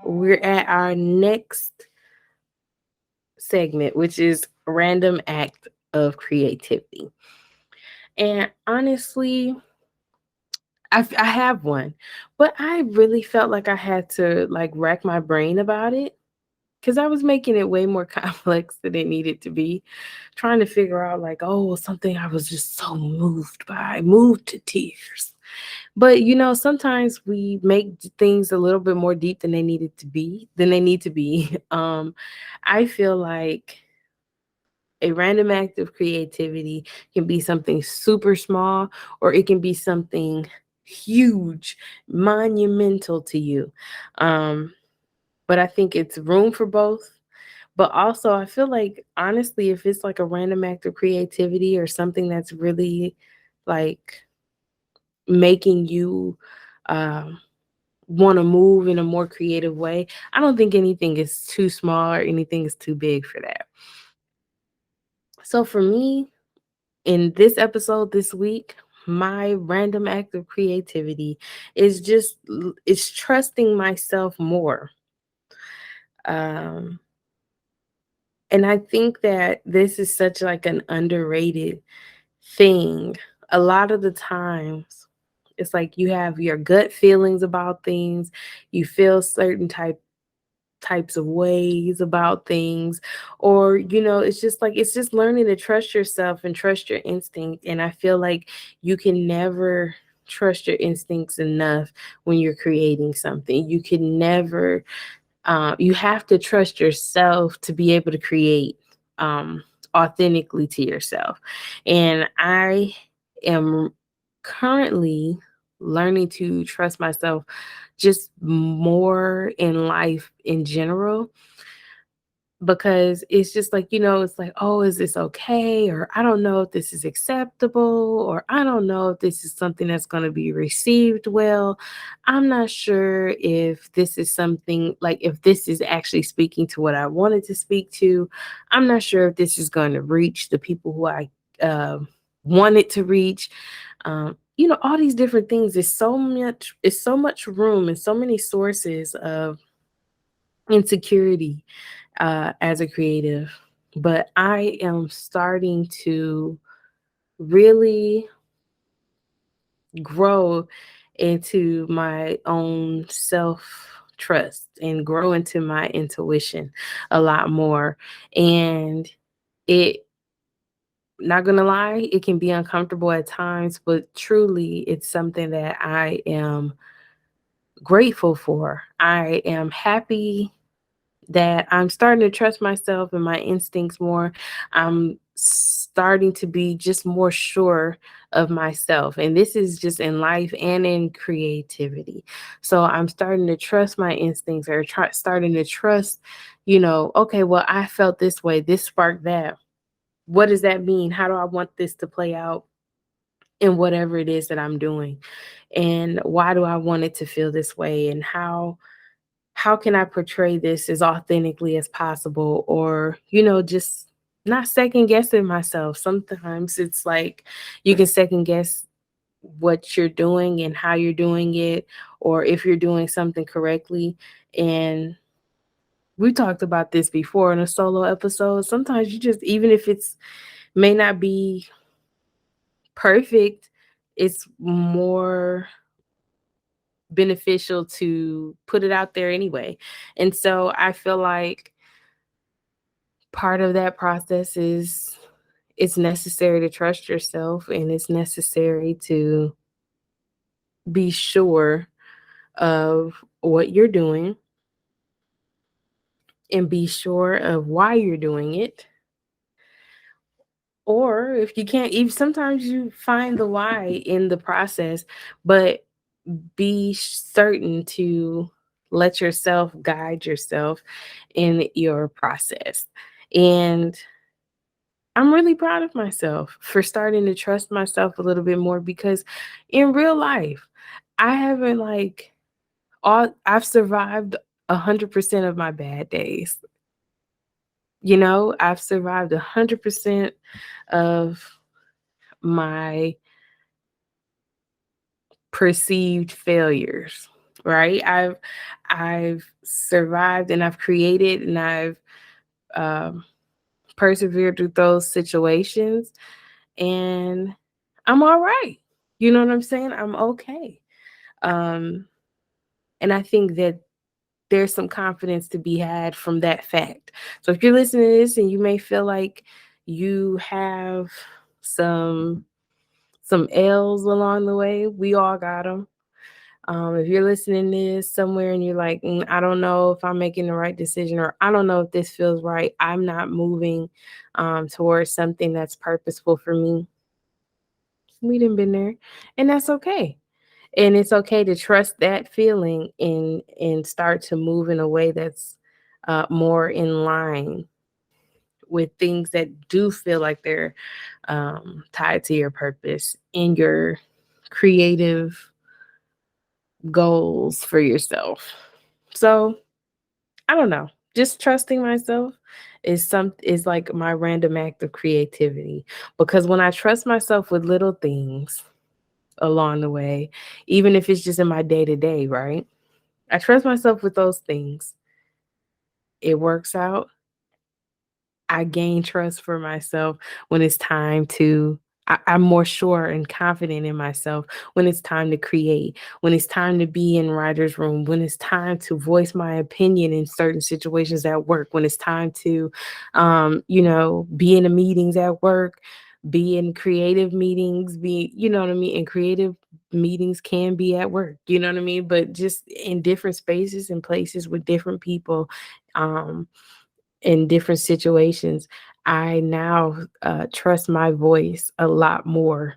we're at our next segment, which is random act of creativity. And honestly, I have one, but I really felt like I had to like rack my brain about it because I was making it way more complex than it needed to be, trying to figure out like, oh, something I was just so moved by, moved to tears. But sometimes we make things a little bit more deep than they need to be. I feel like a random act of creativity can be something super small, or it can be something huge, monumental to you. Um, but I think it's room for both. But also, I feel like, honestly, if it's like a random act of creativity or something that's really like making you um, want to move in a more creative way, I don't think anything is too small or anything is too big for that. So for me, in this episode this week, my random act of creativity is it's trusting myself more. Um, and I think that this is such like an underrated thing. A lot of the times, it's like you have your gut feelings about things, you feel certain types of ways about things, or it's just learning to trust yourself and trust your instinct. And I feel like you can never trust your instincts enough when you're creating something. You can never you have to trust yourself to be able to create um authentically to yourself. And I am currently learning to trust myself just more in life in general, because it's just like, it's like, oh, is this okay? Or I don't know if this is acceptable, or I don't know if this is something that's going to be received well. I'm not sure if this is something like, if this is actually speaking to what I wanted to speak to. I'm not sure if this is going to reach the people who I uh, wanted to reach. All these different things. It's so much room and so many sources of insecurity as a creative. But I am starting to really grow into my own self trust and grow into my intuition a lot more. And it, not gonna lie, it can be uncomfortable at times, but truly it's something that I am grateful for. I am happy that I'm starting to trust myself and my instincts more. I'm starting to be just more sure of myself. And this is just in life and in creativity. So I'm starting to trust my instincts, or starting to trust, okay, well, I felt this way. This sparked that. What does that mean? How do I want this to play out in whatever it is that I'm doing? And why do I want it to feel this way? And how can I portray this as authentically as possible? Or, just not second guessing myself. Sometimes it's like you can second guess what you're doing and how you're doing it, or if you're doing something correctly. And we talked about this before in a solo episode. Sometimes you just, even if it's may not be perfect, it's more beneficial to put it out there anyway. And so I feel like part of that process is, it's necessary to trust yourself, and it's necessary to be sure of what you're doing and be sure of why you're doing it. Or if you can't, even sometimes you find the why in the process, but be certain to let yourself guide yourself in your process. And I'm really proud of myself for starting to trust myself a little bit more, because in real life, I haven't like I've survived 100% of my bad days. I've survived 100% of my perceived failures. right? I've survived and I've created and I've um, persevered through those situations, and I'm all right. You know what I'm saying? I'm okay. Um, and I think that there's some confidence to be had from that fact. So if you're listening to this and you may feel like you have some some L's along the way, we all got them. If you're listening to this somewhere and you're like, I don't know if I'm making the right decision, or I don't know if this feels right, I'm not moving towards something that's purposeful for me. We done been there, and that's okay. And it's okay to trust that feeling and start to move in a way that's more in line with things that do feel like they're tied to your purpose and your creative goals for yourself. So I don't know. Just trusting myself is like my random act of creativity, because when I trust myself with little things along the way, even if it's just in my day to day, right? I trust myself with those things. It works out. I gain trust for myself when it's time to I'm more sure and confident in myself when it's time to create, when it's time to be in writer's room, when it's time to voice my opinion in certain situations at work, when it's time to, be in the meetings at work, be in creative meetings, you know what I mean? And creative meetings can be at work, you know what I mean? But just in different spaces and places with different people, um, in different situations, I now trust my voice a lot more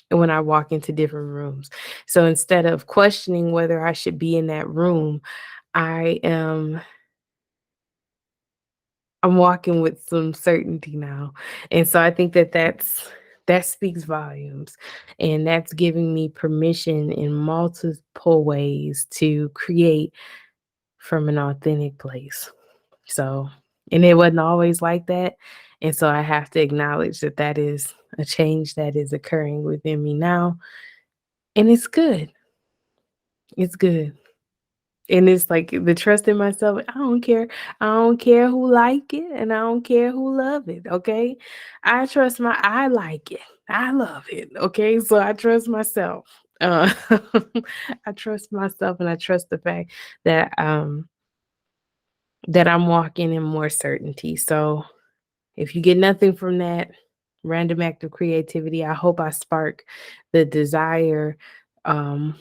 when I walk into different rooms. So instead of questioning whether I should be in that room, I am I'm walking with some certainty now. And so I think that that speaks volumes, and that's giving me permission in multiple ways to create from an authentic place. So, and it wasn't always like that. And so I have to acknowledge that that is a change that is occurring within me now. And it's good. It's good. And it's like the trust in myself. I don't care. I don't care who like it and I don't care who love it. Okay. I like it. I love it. Okay. So I trust myself. Uh, I trust myself, and I trust the fact that that I'm walking in more certainty. So if you get nothing from that random act of creativity, I hope I spark the desire um,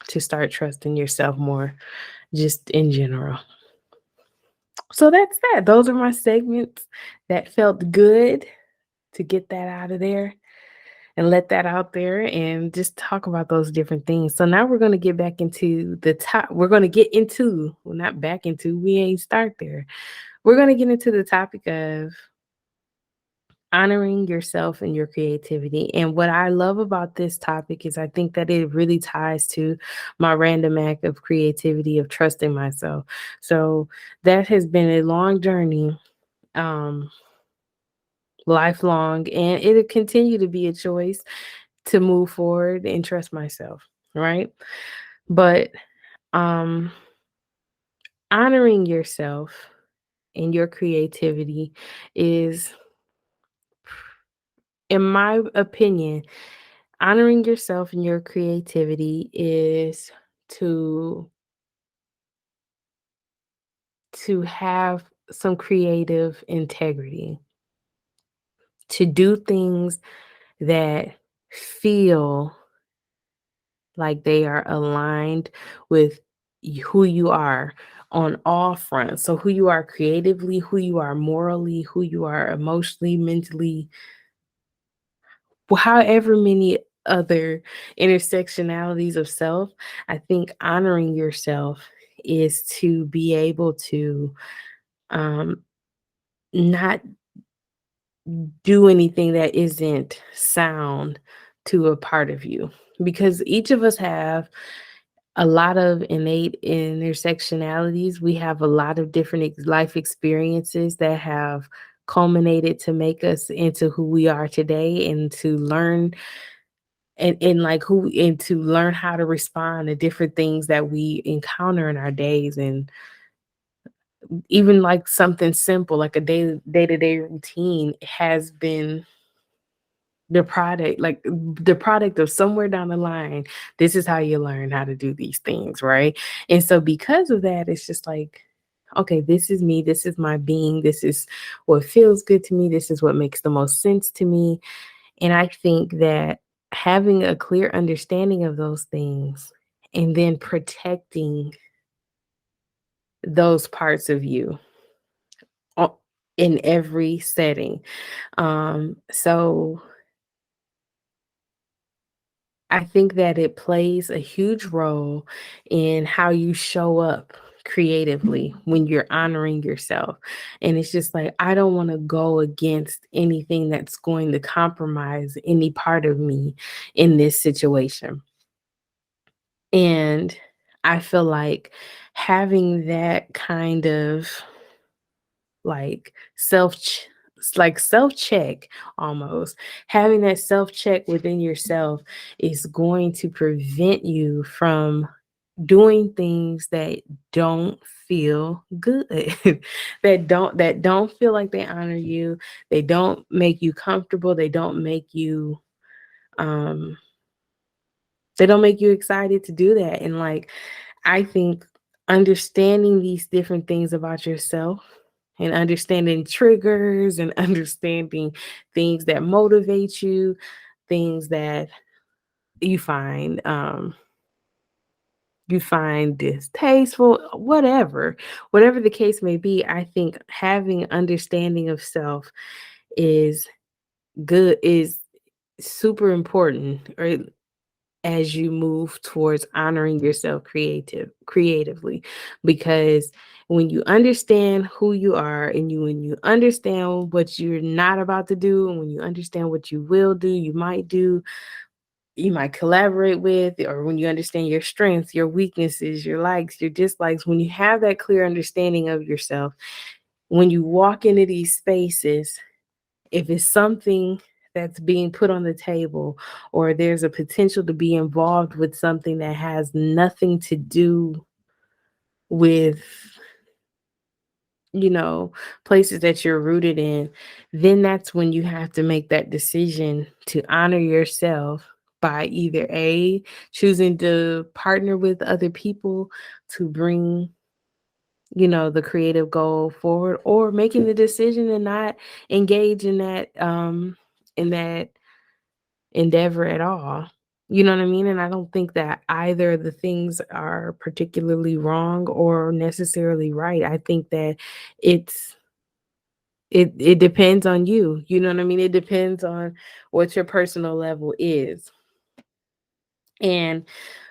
to start trusting yourself more, just in general. So that's that. Those are my segments that felt good to get that out of there and let that out there and just talk about those different things. So now we're going to get back into the top. We're going to get into, well, not back into, we ain't start there. We're going to get into the topic of honoring yourself and your creativity. And what I love about this topic is I think that it really ties to my random act of creativity, of trusting myself. So that has been a long journey, um, lifelong, and it'll continue to be a choice to move forward and trust myself, right? But um, honoring yourself and your creativity is, in my opinion, honoring yourself and your creativity is to have some creative integrity, to do things that feel like they are aligned with who you are on all fronts. So who you are creatively, who you are morally, who you are emotionally, mentally, however many other intersectionalities of self. I think honoring yourself is to be able to um, not do anything that isn't sound to a part of you, because each of us have a lot of innate intersectionalities. We have a lot of different life experiences that have culminated to make us into who we are today, and to learn and like who and to learn how to respond to different things that we encounter in our days, and even like something simple like a day-to-day routine has been the product of somewhere down the line. This is how you learn how to do these things, right? And so because of that, it's just like, okay, this is me, this is my being, this is what feels good to me, this is what makes the most sense to me. And I think that having a clear understanding of those things and then protecting those parts of you o- in every setting. So I think that it plays a huge role in how you show up creatively when you're honoring yourself. And it's just like, I don't want to go against anything that's going to compromise any part of me in this situation. And I feel like having that kind of like self check, almost having that self check within yourself is going to prevent you from doing things that don't feel good, that don't feel like they honor you, they don't make you comfortable, um they don't make you excited to do that. And like, I think understanding these different things about yourself and understanding triggers and understanding things that motivate you, things that you find distasteful, whatever the case may be. I think having understanding of self is is super important, or as you move towards honoring yourself creatively, because when you understand who you are, and when you understand what you're not about to do, and when you understand what you will do, you might collaborate with, or when you understand your strengths, your weaknesses, your likes, your dislikes, when you have that clear understanding of yourself, when you walk into these spaces, if it's something that's being put on the table, or there's a potential to be involved with something that has nothing to do with, you know, places that you're rooted in, then that's when you have to make that decision to honor yourself by either A, choosing to partner with other people to bring, the creative goal forward, or making the decision and not engage in that endeavor at all. You know what I mean? And I don't think that either of the things are particularly wrong or necessarily right. I think that it's it depends on you. You know what I mean? It depends on what your personal level is. And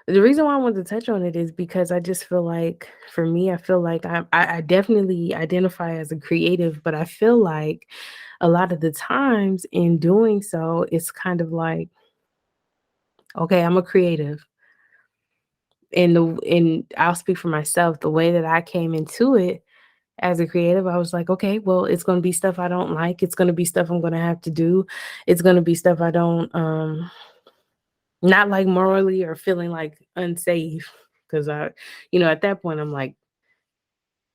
the reason why I wanted to touch on it is because I just feel like, for me, I feel like I definitely identify as a creative, but I feel like a lot of the times in doing so, it's kind of like, okay, I'm a creative. And I'll speak for myself. The way that I came into it as a creative, I was like, okay, well, it's going to be stuff I don't like. It's going to be stuff I'm going to have to do. It's going to be stuff I don't not like morally, or feeling like unsafe, because at that point I'm like,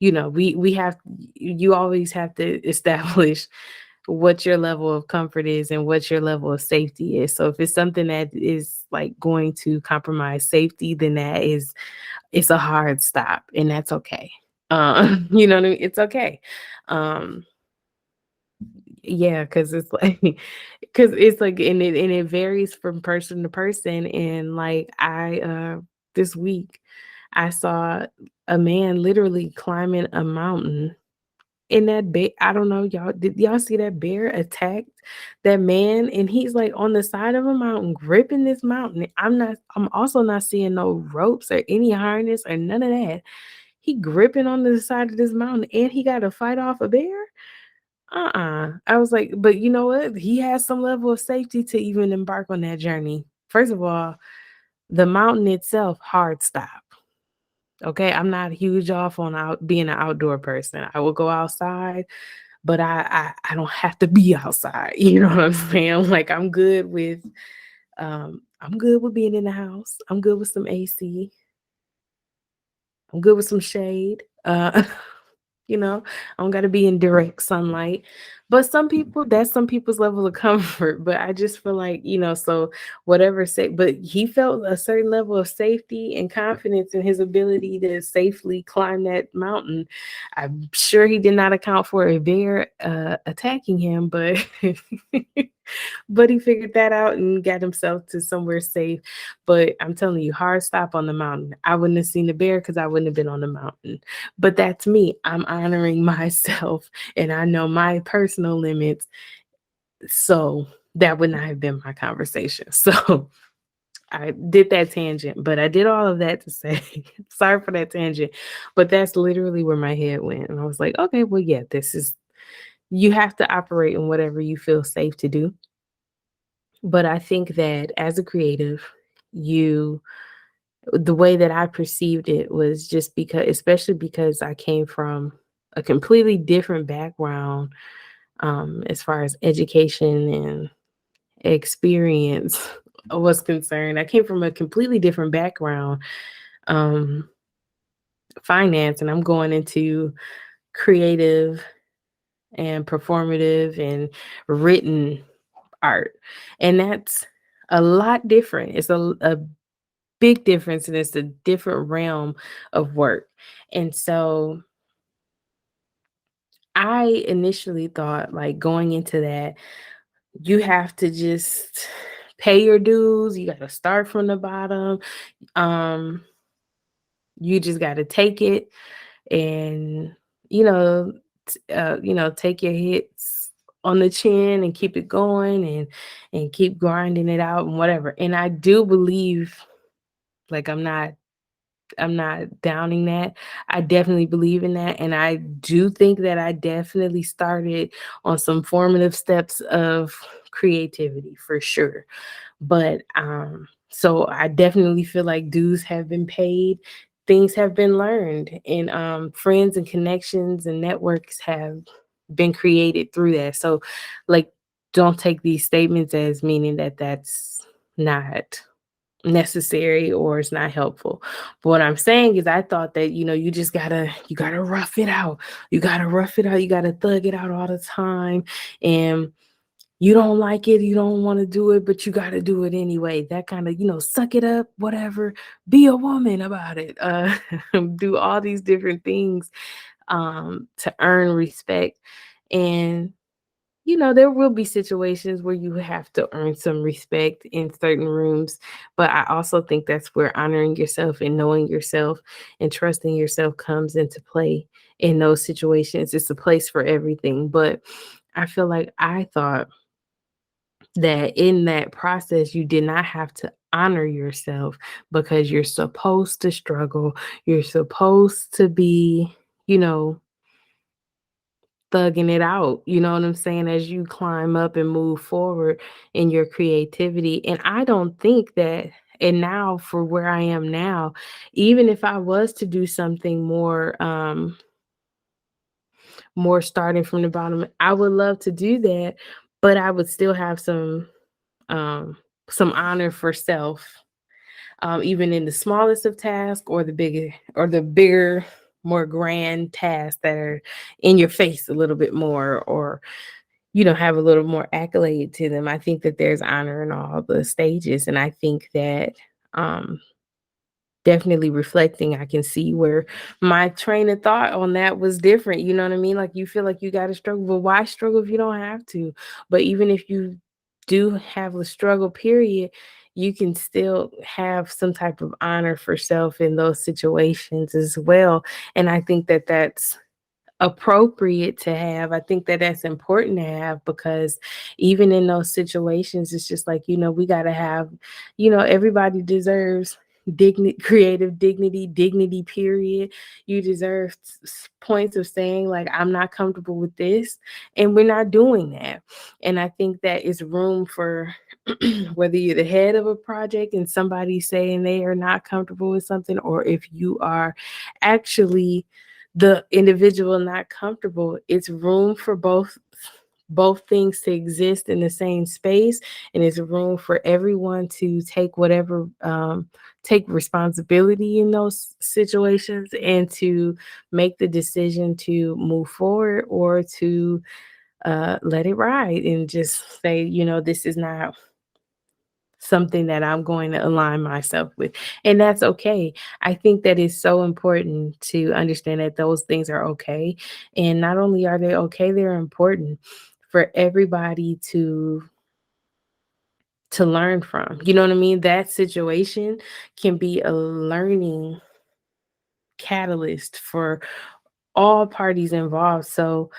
we have you always have to establish what your level of comfort is and what your level of safety is. So if it's something that is like going to compromise safety, then it's a hard stop, and that's okay. You know what I mean? It's okay. Um, yeah, because it's like, and it varies from person to person. And like, this week I saw a man literally climbing a mountain. And that bear, I don't know, y'all, did y'all see that bear attacked that man? And he's like on the side of a mountain, gripping this mountain. I'm also not seeing no ropes or any harness or none of that. He gripping on the side of this mountain, and he got to fight off a bear. I was like, but you know what? He has some level of safety to even embark on that journey. First of all, the mountain itself, hard stop. Okay, I'm not huge off on being an outdoor person. I will go outside, but I don't have to be outside. You know what I'm saying? Like, I'm good with I'm good with being in the house. I'm good with some AC. I'm good with some shade. You know, I don't got to be in direct sunlight. But some people, that's some people's level of comfort. But I just feel like, so whatever say, but he felt a certain level of safety and confidence in his ability to safely climb that mountain. I'm sure he did not account for a bear attacking him, but but he figured that out and got himself to somewhere safe. But I'm telling you, hard stop on the mountain. I wouldn't have seen the bear because I wouldn't have been on the mountain. But that's me. I'm honoring myself and I know my personal limits. So that would not have been my conversation. So I did that tangent, but I did all of that to say, sorry for that tangent, but that's literally where my head went. And I was like, okay, well, yeah, you have to operate in whatever you feel safe to do. But I think that as a creative, you the way that I perceived it was just because, especially because I came from a completely different background, as far as education and experience was concerned. I came from a completely different background, um, finance, and I'm going into creative and performative and written art. And that's a lot different. It's a big difference and it's a different realm of work. And so I initially thought, like, going into that, you have to just pay your dues. You got to start from the bottom. Um, you just got to take it and, you know, take your hits on the chin and keep it going and keep grinding it out and whatever. And I do believe, like, I'm not downing that. I definitely believe in that. And I do think that I definitely started on some formative steps of creativity for sure. But so I definitely feel like dues have been paid, things have been learned, and friends and connections and networks have been created through that. So, like, don't take these statements as meaning that that's not necessary or it's not helpful. But what I'm saying is I thought that, you gotta rough it out. You gotta rough it out. You gotta thug it out all the time. And you don't like it, you don't want to do it, but you gotta do it anyway. That kind of, suck it up, whatever, be a woman about it. Do all these different things to earn respect. And there will be situations where you have to earn some respect in certain rooms, but I also think that's where honoring yourself and knowing yourself and trusting yourself comes into play in those situations. It's a place for everything, but I feel like I thought that in that process, you did not have to honor yourself because you're supposed to struggle. You're supposed to be, you know, thugging it out, you know what I'm saying, as you climb up and move forward in your creativity. And I don't think that, and now for where I am now, even if I was to do something more starting from the bottom, I would love to do that, but I would still have some honor for self, even in the smallest of tasks or the bigger, more grand tasks that are in your face a little bit more, or have a little more accolade to them. I think that there's honor in all the stages, and I think that um, definitely reflecting, I can see where my train of thought on that was different. You know what I mean? Like, you feel like you got to struggle, but why struggle if you don't have to? But even if you do have a struggle period, you can still have some type of honor for self in those situations as well. And I think that that's appropriate to have. I think that that's important to have because even in those situations, it's just like, we got to have, everybody deserves dignity, creative dignity, period. You deserve points of saying, like, I'm not comfortable with this, and we're not doing that. And I think that is room for whether you're the head of a project and somebody saying they are not comfortable with something, or if you are actually the individual not comfortable, it's room for both both things to exist in the same space, and it's room for everyone to take whatever take responsibility in those situations and to make the decision to move forward or to let it ride and just say, this is not something that I'm going to align myself with. And that's okay. I think that it's so important to understand that those things are okay. And not only are they okay, they're important for everybody to learn from. You know what I mean? That situation can be a learning catalyst for all parties involved. So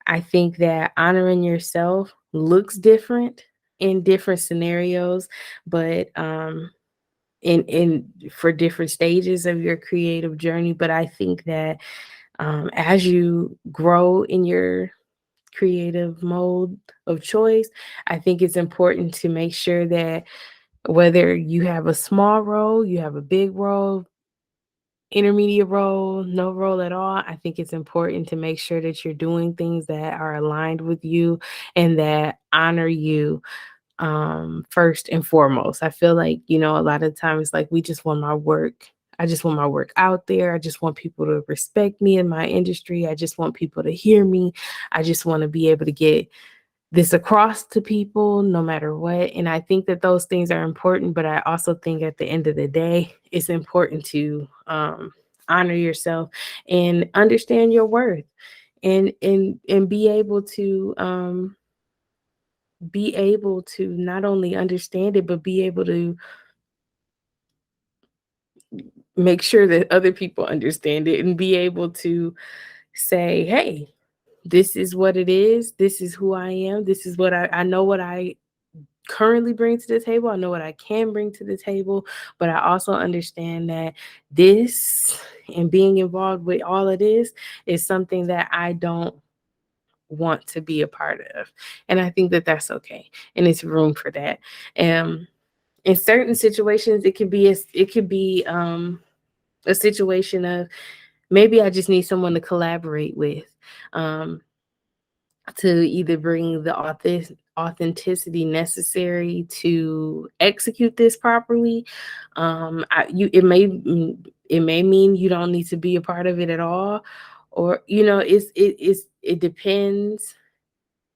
I think that honoring yourself looks different in different scenarios, but in for different stages of your creative journey. But I think that as you grow in your creative mode of choice, I think it's important to make sure that whether you have a small role, you have a big role, intermediate role, no role at all, I think it's important to make sure that you're doing things that are aligned with you and that honor you first and foremost. I feel like, a lot of times like we just want my work. I just want my work out there. I just want people to respect me in my industry. I just want people to hear me. I just want to be able to get this across to people no matter what. And I think that those things are important, but I also think at the end of the day, it's important to honor yourself and understand your worth and be able to not only understand it, but be able to make sure that other people understand it and be able to say, hey, this is what it is. This is who I am. This is what I know what I currently bring to the table. I know what I can bring to the table, but I also understand that this and being involved with all of this is something that I don't want to be a part of. And I think that that's okay. And it's room for that. In certain situations, it could be a situation of maybe I just need someone to collaborate with. To either bring the authenticity necessary to execute this properly. It may mean you don't need to be a part of it at all, or it depends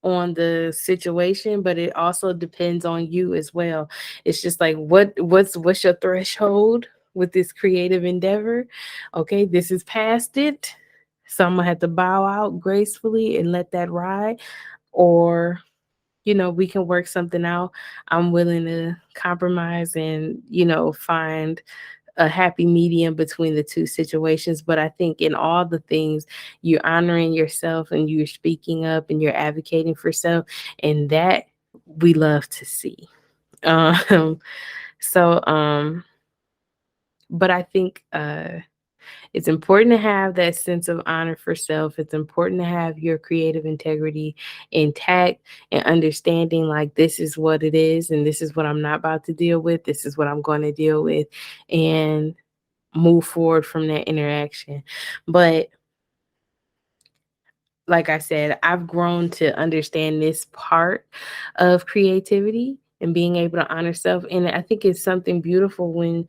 on the situation, but it also depends on you as well. It's just like what's your threshold with this creative endeavor? Okay, this is past it. So I'm gonna have to bow out gracefully and let that ride. Or, we can work something out. I'm willing to compromise and, find a happy medium between the two situations. But I think in all the things, you're honoring yourself and you're speaking up and you're advocating for self. And that we love to see. Um, so, but I think it's important to have that sense of honor for self. It's important to have your creative integrity intact and understanding like this is what it is and this is what I'm not about to deal with. This is what I'm going to deal with and move forward from that interaction. But like I said, I've grown to understand this part of creativity and being able to honor self. And I think it's something beautiful when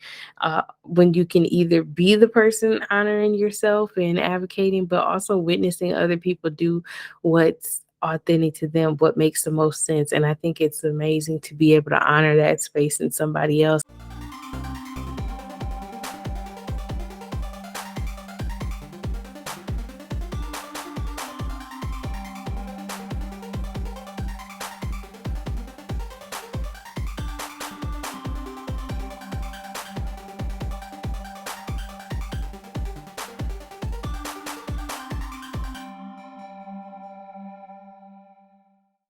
you can either be the person honoring yourself and advocating, but also witnessing other people do what's authentic to them, what makes the most sense. And I think it's amazing to be able to honor that space in somebody else.